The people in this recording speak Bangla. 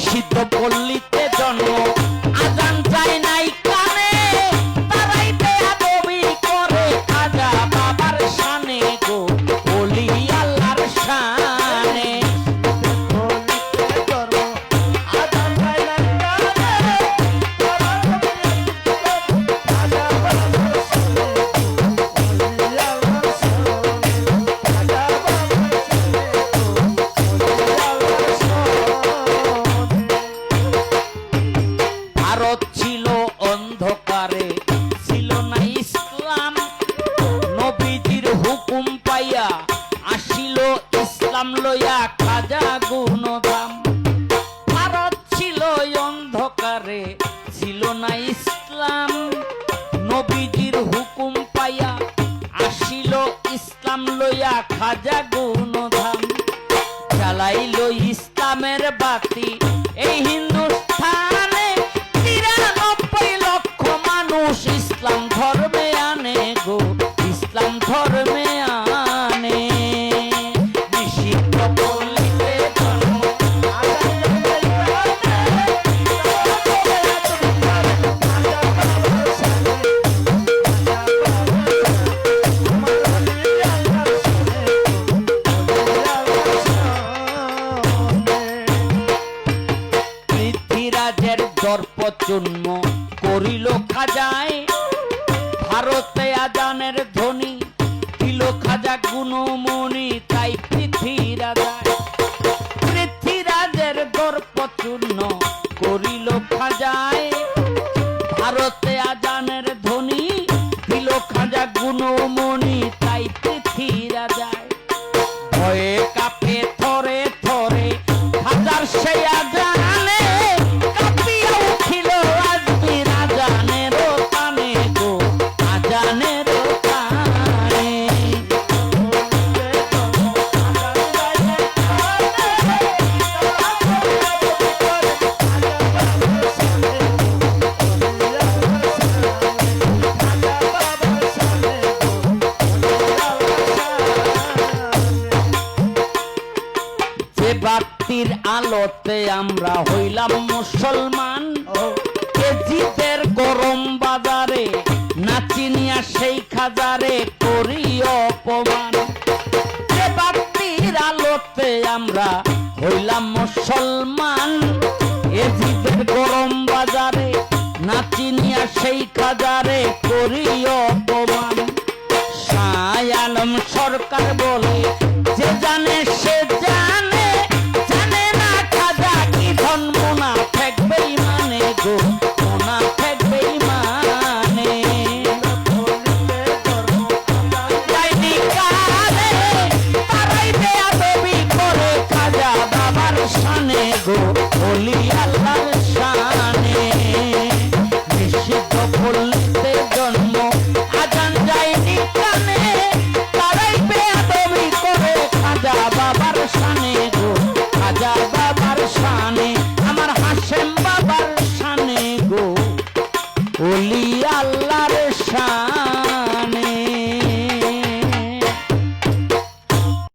নিষিদ্ধ পল্লীতে জন্ম আজান যায় নাই কানে তারাই বেয়াদবি করে খাজা বাবার শানে গো ওলি আল্লাহর শানে ভারত ছিল অন্ধকারে ছিল না ইসলাম নবীজির হুকুম পাইয়া আসিল ইসলাম লইয়া খাজা গুণধাম ভারত ছিল অন্ধকারে ছিল না ইসলাম নবীজির হুকুম পাইয়া আসিল ইসলাম লইয়া খাজা গুণধাম জ্বালাইল ইসলামের বাতি এই হিন্দুস্থানে ৯৩ লক্ষ মানুষ ইসলাম ধর্মে আনে গো ইসলাম ধর্মে আনে নিষিদ্ধ পল্লীতে জন্ম পৃথ্বীরাজের দর্পচূর্ণ করিল খাজায় ভারতে আজানের ধ্বনি দিল খাজা গুণমণি তাই পৃথ্বীরাজের দর্পচূর্ণ করিল খাজায় ভারতে আজানের ধ্বনি দিল খাজা গুণমণি তাই পৃথ্বীরাজায় ভয়ে কাঁপে থরে থরে হাজার সে আজানে কাঁপিয়া উঠিল আজমি আজানের কানে গো আজানের কানে যে বাতির আলোতে আমরা হইলাম মুসলমান কেজিদের গরম বাজারে নাচিনিয়া সেই খাজারে করি অপমান যে বাতির আলোতে আমরা হইলাম মুসলমান এজিদের গরম বাজারে নাচিনিয়া সেই খাজারে করি অপমান শাহ আলম সরকার বলে যে জানে সে জানে জানে না খাজা কি ধন মুনাফেক বেঈমানে গো মুনাফেক বেঈমানে যাইনি কালে তারাই বেয়াদবি করে খাজা বাবার শানে গো ওলি আল্লাহর শানে নিষিদ্ধ পল্লী